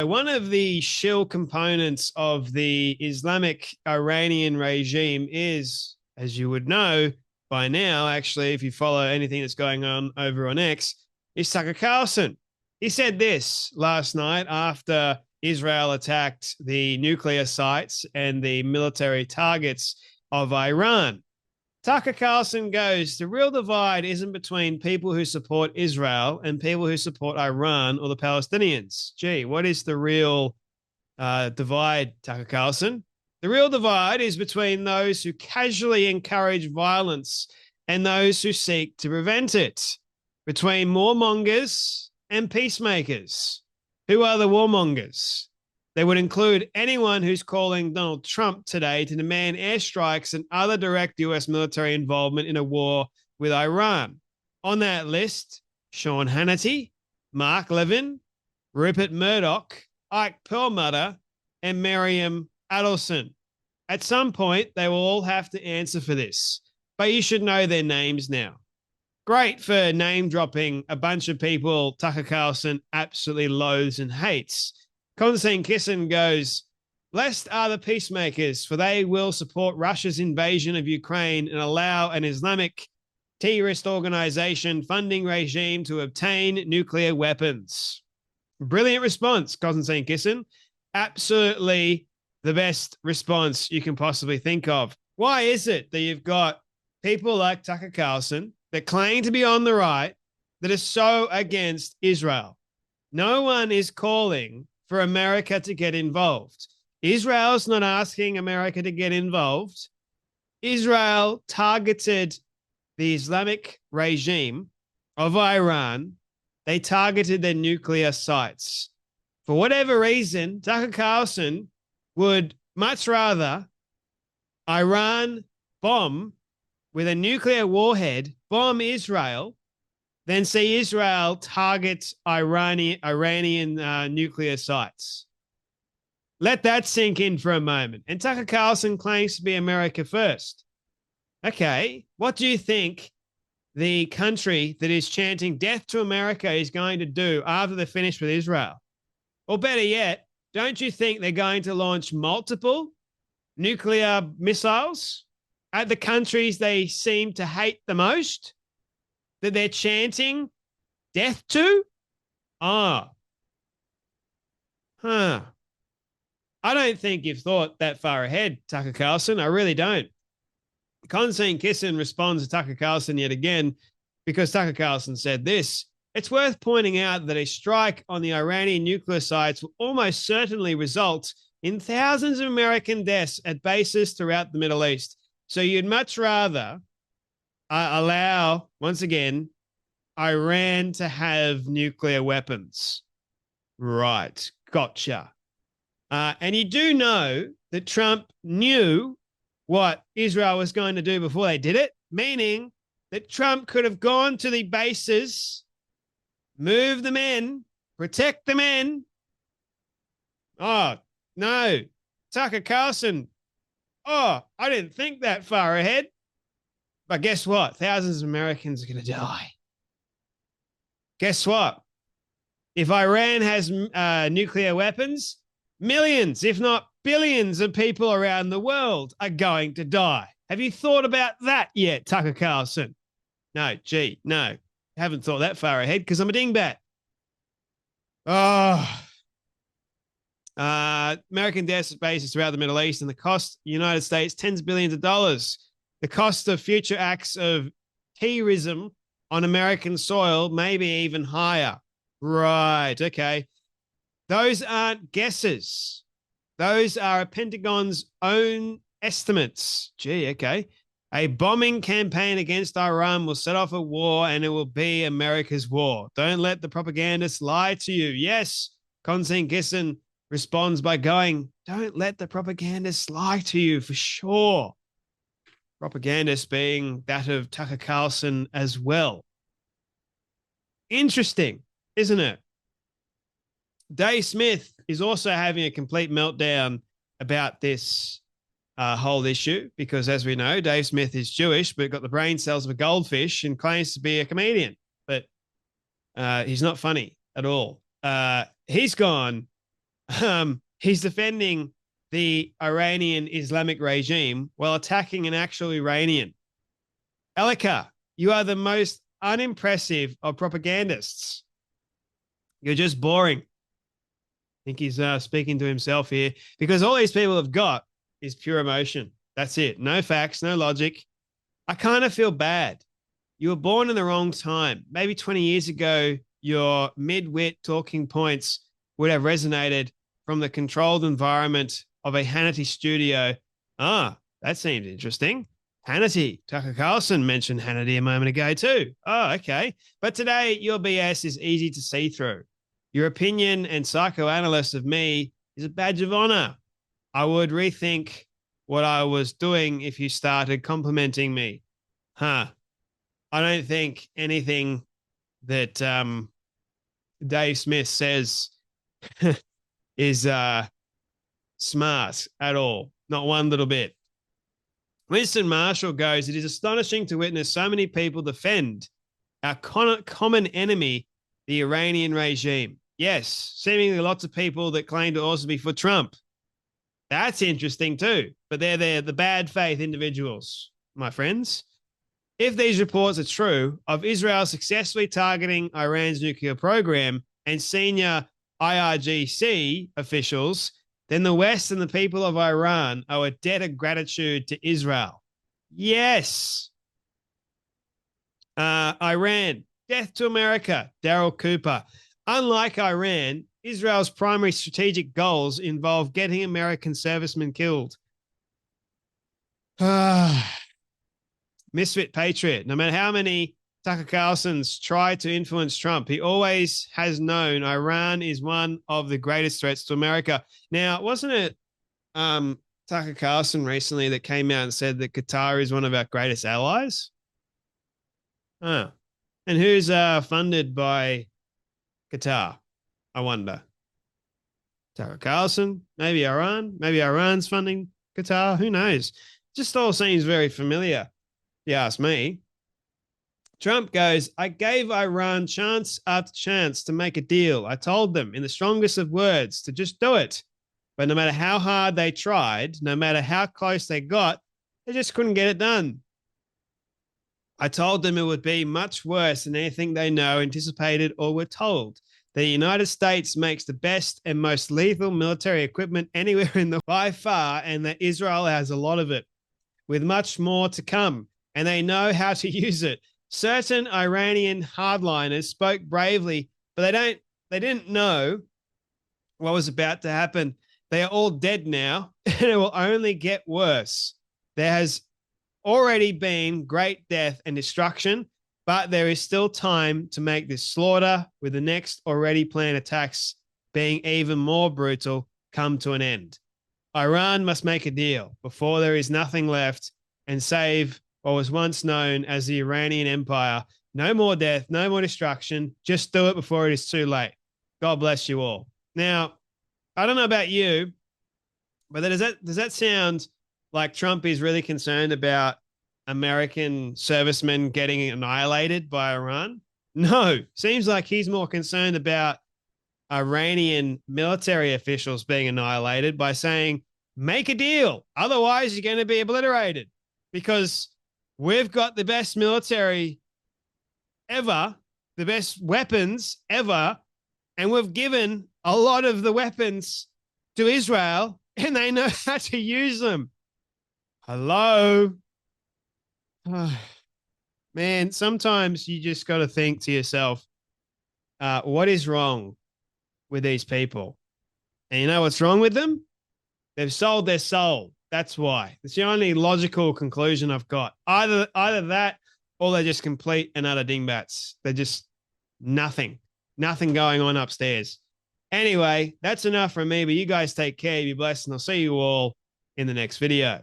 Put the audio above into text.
One of the shill components of the Islamic Iranian regime is, as you would know by now, actually, if you follow anything that's going on over on X, is Tucker Carlson. He said this last night after Israel attacked the nuclear sites and the military targets of Iran. Tucker Carlson goes, the real divide isn't between people who support Israel and people who support Iran or the Palestinians. Gee, what is the real divide, Tucker Carlson? The real divide is between those who casually encourage violence and those who seek to prevent it, between warmongers and peacemakers. Who are the warmongers? They would include anyone who's calling Donald Trump today to demand airstrikes and other direct US military involvement in a war with Iran. On that list, Sean Hannity, Mark Levin, Rupert Murdoch, Ike Perlmutter, and Miriam Adelson. At some point, they will all have to answer for this, but you should know their names now. Great for name dropping a bunch of people Tucker Carlson absolutely loathes and hates. Konstantin Kisin goes, blessed are the peacemakers, for they will support Russia's invasion of Ukraine and allow an Islamic terrorist organization funding regime to obtain nuclear weapons. Brilliant response, Konstantin Kisin. Absolutely the best response you can possibly think of. Why is it that you've got people like Tucker Carlson that claim to be on the right that are so against Israel? No one is calling for America to get involved. Israel's not asking America to get involved. Israel targeted the Islamic regime of Iran. They targeted their nuclear sites. For whatever reason, Tucker Carlson would much rather Iran bomb with a nuclear warhead, bomb Israel, then see Israel target Iranian nuclear sites. Let that sink in for a moment. And Tucker Carlson claims to be America first. Okay, what do you think the country that is chanting death to America is going to do after they're finished with Israel? Or better yet, don't you think they're going to launch multiple nuclear missiles at the countries they seem to hate the most, that they're chanting death to? I don't think you've thought that far ahead, Tucker Carlson. I really don't. Konstantin Kisin responds to Tucker Carlson yet again because Tucker Carlson said this. It's worth pointing out that a strike on the Iranian nuclear sites will almost certainly result in thousands of American deaths at bases throughout the Middle East. So you'd much rather allow, once again, Iran to have nuclear weapons. Right. Gotcha. And you do know that Trump knew what Israel was going to do before they did it, meaning that Trump could have gone to the bases, moved the men, protect the men. Oh, no. Tucker Carlson. Oh, I didn't think that far ahead. But guess what? Thousands of Americans are going to die. Guess what? If Iran has nuclear weapons, millions, if not billions of people around the world are going to die. Have you thought about that yet, Tucker Carlson? No, no. I haven't thought that far ahead because I'm a dingbat. American deaths at bases throughout the Middle East and the cost the United States tens of billions of dollars. The cost of future acts of terrorism on American soil may be even higher. Right. Okay. Those aren't guesses. Those are Pentagon's own estimates. Gee, okay. A bombing campaign against Iran will set off a war and it will be America's war. Don't let the propagandists lie to you. Yes, Konstantin Kisin responds by going, don't let the propagandists lie to you, for sure. Propagandists being that of Tucker Carlson as well. Interesting, isn't it? Dave Smith is also having a complete meltdown about this whole issue because, as we know, Dave Smith is Jewish but got the brain cells of a goldfish and claims to be a comedian. But he's not funny at all. He's gone, He's defending the Iranian Islamic regime while attacking an actual Iranian. Elika, you are the most unimpressive of propagandists. You're just boring. I think he's speaking to himself here because all these people have got is pure emotion. That's it. No facts, no logic. I kind of feel bad. You were born in the wrong time. Maybe 20 years ago, your mid-wit talking points would have resonated from the controlled environment of a Hannity studio. Ah, that seems interesting. Hannity, Tucker Carlson mentioned Hannity a moment ago too. Oh, okay. But today, your BS is easy to see through. Your opinion and psychoanalyst of me is a badge of honor. I would rethink what I was doing if you started complimenting me. Huh. I don't think anything that Dave Smith says is smart at all. Not one little bit. Winston Marshall goes, it is astonishing to witness so many people defend our common enemy, the Iranian regime. Yes, seemingly lots of people that claim to also be for Trump. That's interesting too, but they're the bad faith individuals, my friends. If these reports are true of Israel successfully targeting Iran's nuclear program and senior IRGC officials, then the West and the people of Iran owe a debt of gratitude to Israel. Yes. Iran, death to America, Daryl Cooper. Unlike Iran, Israel's primary strategic goals involve getting American servicemen killed. Misfit Patriot. No matter how many Tucker Carlsons try to influence Trump, he always has known Iran is one of the greatest threats to America. Now, wasn't it Tucker Carlson recently that came out and said that Qatar is one of our greatest allies? Oh. And who's funded by Qatar? I wonder. Tucker Carlson, maybe Iran, maybe Iran's funding Qatar. Who knows? Just all seems very familiar. If you ask me. Trump goes, I gave Iran chance after chance to make a deal. I told them in the strongest of words to just do it. But no matter how hard they tried, no matter how close they got, they just couldn't get it done. I told them it would be much worse than anything they know, anticipated, or were told. The United States makes the best and most lethal military equipment anywhere in the world by far, and that Israel has a lot of it, with much more to come, and they know how to use it. Certain Iranian hardliners spoke bravely, but they didn't know what was about to happen. They are all dead now, and it will only get worse. There has already been great death and destruction, but there is still time to make this slaughter, with the next already planned attacks being even more brutal, come to an end. Iran must make a deal before there is nothing left and save what was once known as the Iranian Empire. No more death, no more destruction. Just do it before it is too late. God bless you all. Now, I don't know about you, but does that sound like Trump is really concerned about American servicemen getting annihilated by Iran? No, seems like he's more concerned about Iranian military officials being annihilated by saying, make a deal. Otherwise, you're going to be obliterated, because we've got the best military ever, the best weapons ever, and we've given a lot of the weapons to Israel, and they know how to use them. Hello? Man, sometimes you just got to think to yourself, what is wrong with these people? And you know what's wrong with them? They've sold their soul. That's why. It's the only logical conclusion I've got. Either that, or they're just complete and utter dingbats. They're just nothing going on upstairs. Anyway, that's enough from me, but you guys take care. Be blessed, and I'll see you all in the next video.